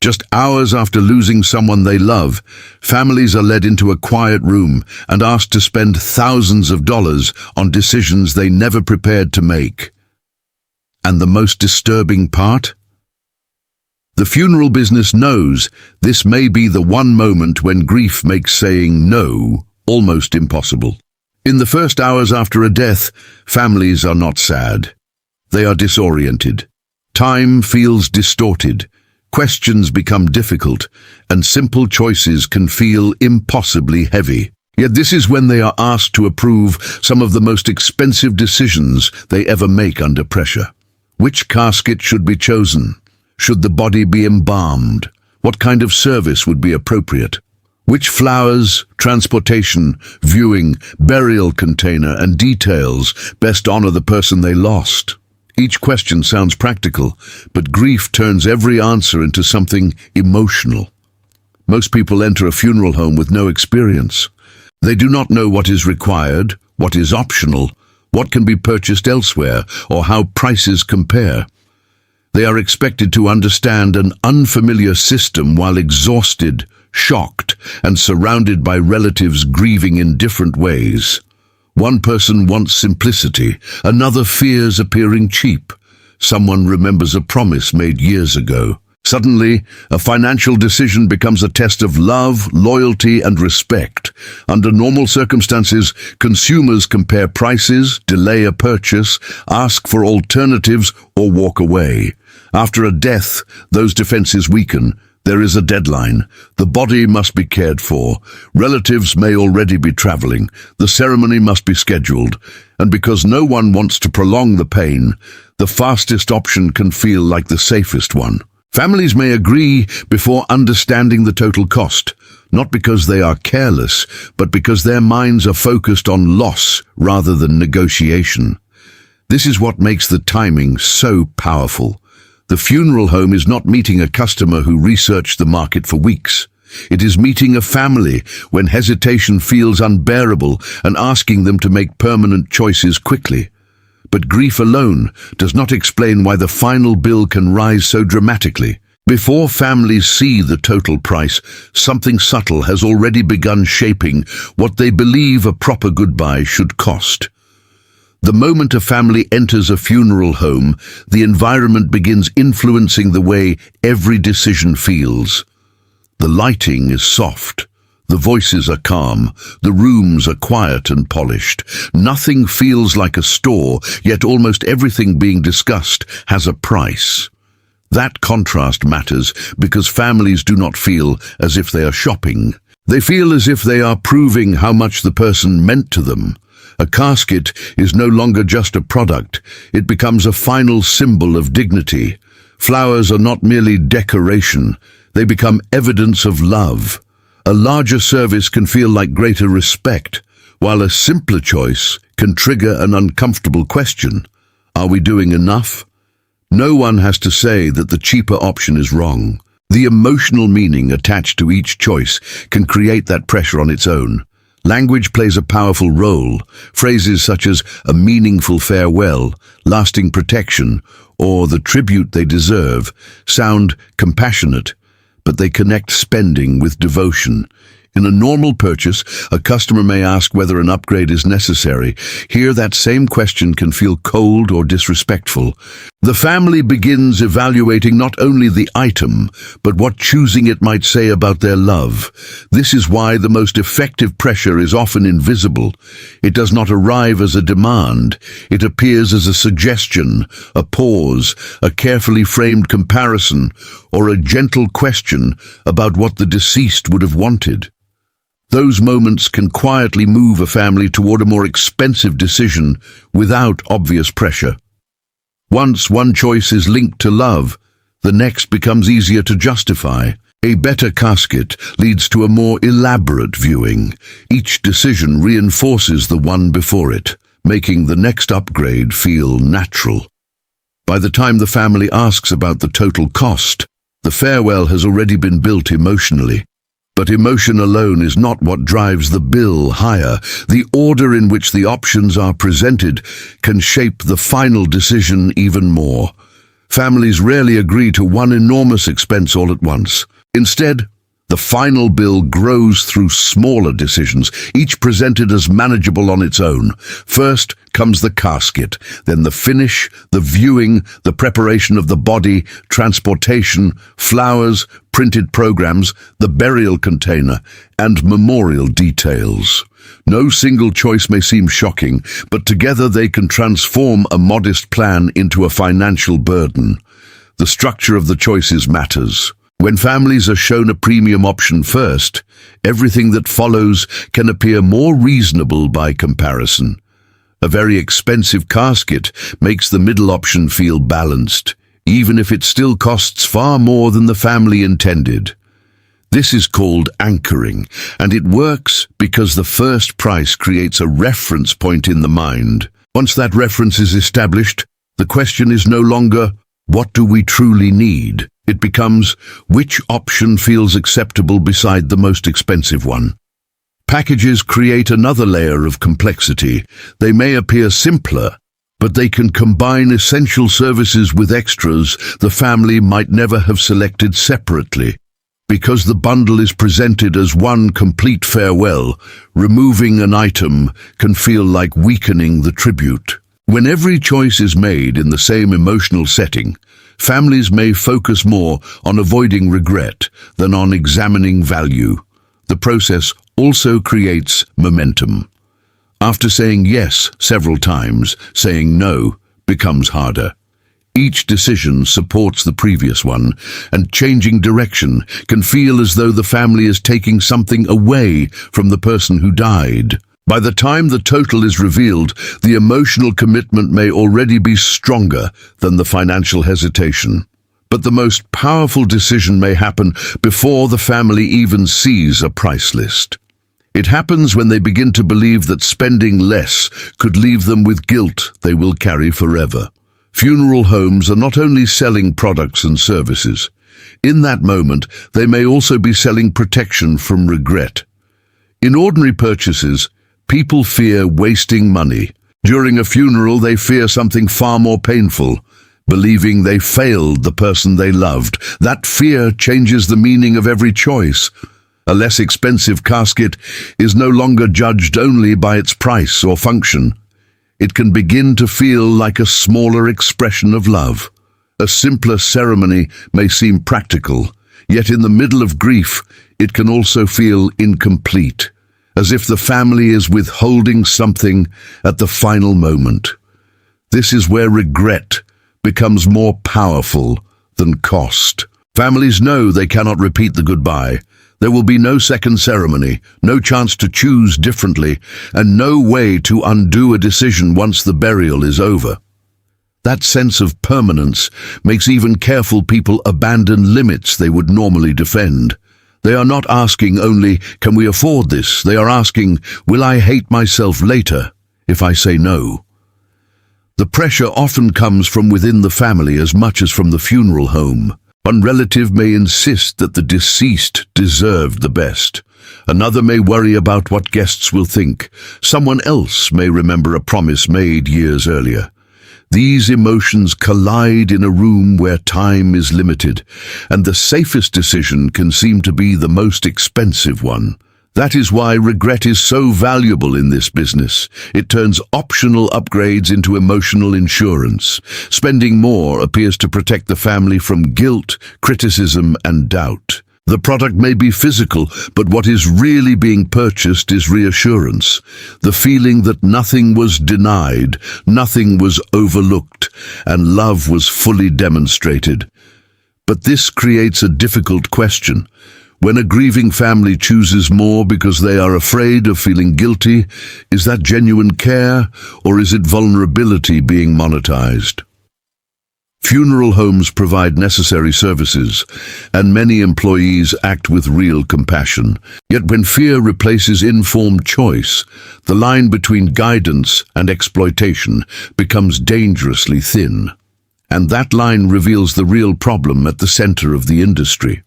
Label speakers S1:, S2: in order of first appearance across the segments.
S1: Just hours after losing someone they love, families are led into a quiet room and asked to spend thousands of dollars on decisions they never prepared to make. And the most disturbing part? The funeral business knows this may be the one moment when grief makes saying no almost impossible. In the first hours after a death, families are not sad. They are disoriented. Time feels distorted. Questions become difficult, and simple choices can feel impossibly heavy. Yet this is when they are asked to approve some of the most expensive decisions they ever make under pressure. Which casket should be chosen? Should the body be embalmed? What kind of service would be appropriate? Which flowers, transportation, viewing, burial container, and details best honor the person they lost? Each question sounds practical, but grief turns every answer into something emotional. Most people enter a funeral home with no experience. They do not know what is required, what is optional, what can be purchased elsewhere, or how prices compare. They are expected to understand an unfamiliar system while exhausted, shocked, and surrounded by relatives grieving in different ways. One person wants simplicity, another fears appearing cheap. Someone remembers a promise made years ago. Suddenly, a financial decision becomes a test of love, loyalty, and respect. Under normal circumstances, consumers compare prices, delay a purchase, ask for alternatives, or walk away. After a death, those defenses weaken. There is a deadline. The body must be cared for. Relatives may already be traveling. The ceremony must be scheduled. And because no one wants to prolong the pain, the fastest option can feel like the safest one. Families may agree before understanding the total cost, not because they are careless, but because their minds are focused on loss rather than negotiation. This is what makes the timing so powerful. The funeral home is not meeting a customer who researched the market for weeks. It is meeting a family when hesitation feels unbearable and asking them to make permanent choices quickly. But grief alone does not explain why the final bill can rise so dramatically. Before families see the total price, something subtle has already begun shaping what they believe a proper goodbye should cost. The moment a family enters a funeral home, the environment begins influencing the way every decision feels. The lighting is soft. The voices are calm. The rooms are quiet and polished. Nothing feels like a store, yet almost everything being discussed has a price. That contrast matters because families do not feel as if they are shopping. They feel as if they are proving how much the person meant to them. A casket is no longer just a product. It becomes a final symbol of dignity. Flowers are not merely decoration. They become evidence of love. A larger service can feel like greater respect, while a simpler choice can trigger an uncomfortable question. Are we doing enough? No one has to say that the cheaper option is wrong. The emotional meaning attached to each choice can create that pressure on its own. Language plays a powerful role. Phrases such as a meaningful farewell, lasting protection, or the tribute they deserve sound compassionate, but they connect spending with devotion. In a normal purchase, a customer may ask whether an upgrade is necessary. Here, that same question can feel cold or disrespectful. The family begins evaluating not only the item, but what choosing it might say about their love. This is why the most effective pressure is often invisible. It does not arrive as a demand. It appears as a suggestion, a pause, a carefully framed comparison, or a gentle question about what the deceased would have wanted. Those moments can quietly move a family toward a more expensive decision without obvious pressure. Once one choice is linked to love, the next becomes easier to justify. A better casket leads to a more elaborate viewing. Each decision reinforces the one before it, making the next upgrade feel natural. By the time the family asks about the total cost, the farewell has already been built emotionally. But emotion alone is not what drives the bill higher. The order in which the options are presented can shape the final decision even more. Families rarely agree to one enormous expense all at once. Instead, the final bill grows through smaller decisions, each presented as manageable on its own. First comes the casket, then the finish, the viewing, the preparation of the body, transportation, flowers, printed programs, the burial container, and memorial details. No single choice may seem shocking, but together they can transform a modest plan into a financial burden. The structure of the choices matters. When families are shown a premium option first, everything that follows can appear more reasonable by comparison. A very expensive casket makes the middle option feel balanced, even if it still costs far more than the family intended. This is called anchoring, and it works because the first price creates a reference point in the mind. Once that reference is established, the question is no longer, what do we truly need? It becomes, which option feels acceptable beside the most expensive one? Packages create another layer of complexity. They may appear simpler, but they can combine essential services with extras the family might never have selected separately. Because the bundle is presented as one complete farewell, removing an item can feel like weakening the tribute. When every choice is made in the same emotional setting, families may focus more on avoiding regret than on examining value. The process also creates momentum. After saying yes several times, saying no becomes harder. Each decision supports the previous one, and changing direction can feel as though the family is taking something away from the person who died. By the time the total is revealed, the emotional commitment may already be stronger than the financial hesitation. But the most powerful decision may happen before the family even sees a price list. It happens when they begin to believe that spending less could leave them with guilt they will carry forever. Funeral homes are not only selling products and services. In that moment, they may also be selling protection from regret. In ordinary purchases, people fear wasting money. During a funeral, they fear something far more painful, believing they failed the person they loved. That fear changes the meaning of every choice. A less expensive casket is no longer judged only by its price or function. It can begin to feel like a smaller expression of love. A simpler ceremony may seem practical, yet in the middle of grief, it can also feel incomplete, as if the family is withholding something at the final moment. This is where regret becomes more powerful than cost. Families know they cannot repeat the goodbye. There will be no second ceremony, no chance to choose differently, and no way to undo a decision once the burial is over. That sense of permanence makes even careful people abandon limits they would normally defend. They are not asking only, can we afford this? They are asking, will I hate myself later if I say no? The pressure often comes from within the family as much as from the funeral home. One relative may insist that the deceased deserved the best. Another may worry about what guests will think. Someone else may remember a promise made years earlier. These emotions collide in a room where time is limited, and the safest decision can seem to be the most expensive one. That is why regret is so valuable in this business. It turns optional upgrades into emotional insurance. Spending more appears to protect the family from guilt, criticism, and doubt. The product may be physical, but what is really being purchased is reassurance. The feeling that nothing was denied, nothing was overlooked, and love was fully demonstrated. But this creates a difficult question. When a grieving family chooses more because they are afraid of feeling guilty, is that genuine care, or is it vulnerability being monetized? Funeral homes provide necessary services, and many employees act with real compassion. Yet when fear replaces informed choice, the line between guidance and exploitation becomes dangerously thin. And that line reveals the real problem at the center of the industry.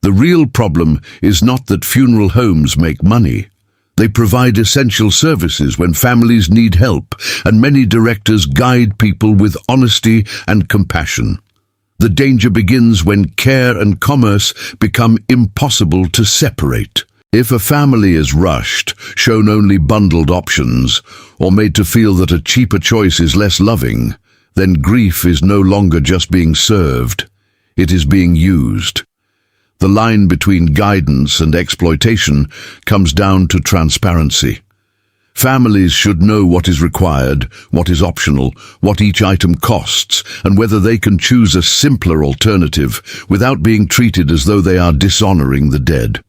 S1: The real problem is not that funeral homes make money. They provide essential services when families need help, and many directors guide people with honesty and compassion. The danger begins when care and commerce become impossible to separate. If a family is rushed, shown only bundled options, or made to feel that a cheaper choice is less loving, then grief is no longer just being served, it is being used. The line between guidance and exploitation comes down to transparency. Families should know what is required, what is optional, what each item costs, and whether they can choose a simpler alternative without being treated as though they are dishonoring the dead.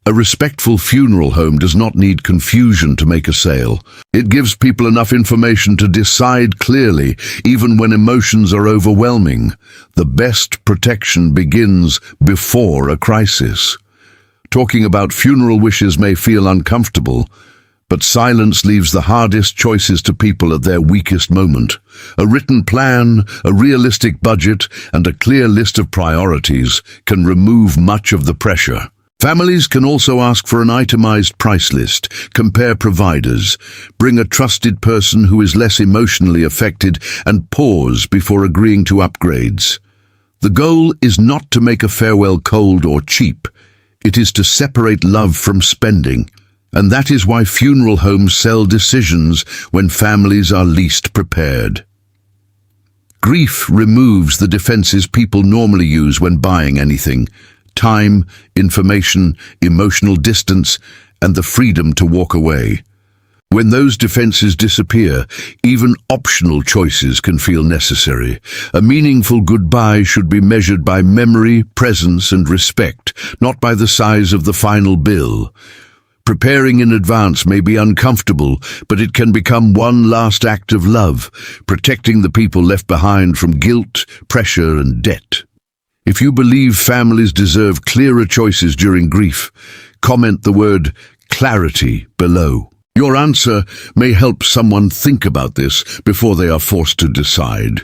S1: A respectful funeral home does not need confusion to make a sale. It gives people enough information to decide clearly, even when emotions are overwhelming. The best protection begins before a crisis. Talking about funeral wishes may feel uncomfortable, but silence leaves the hardest choices to people at their weakest moment. A written plan, a realistic budget, and a clear list of priorities can remove much of the pressure. Families can also ask for an itemized price list, compare providers, bring a trusted person who is less emotionally affected, and pause before agreeing to upgrades. The goal is not to make a farewell cold or cheap. It is to separate love from spending. And that is why funeral homes sell decisions when families are least prepared. Grief removes the defenses people normally use when buying anything: time, information, emotional distance, and the freedom to walk away. When those defenses disappear, even optional choices can feel necessary. A meaningful goodbye should be measured by memory, presence, and respect, not by the size of the final bill. Preparing in advance may be uncomfortable, but it can become one last act of love, protecting the people left behind from guilt, pressure, and debt. If you believe families deserve clearer choices during grief, comment the word clarity below. Your answer may help someone think about this before they are forced to decide.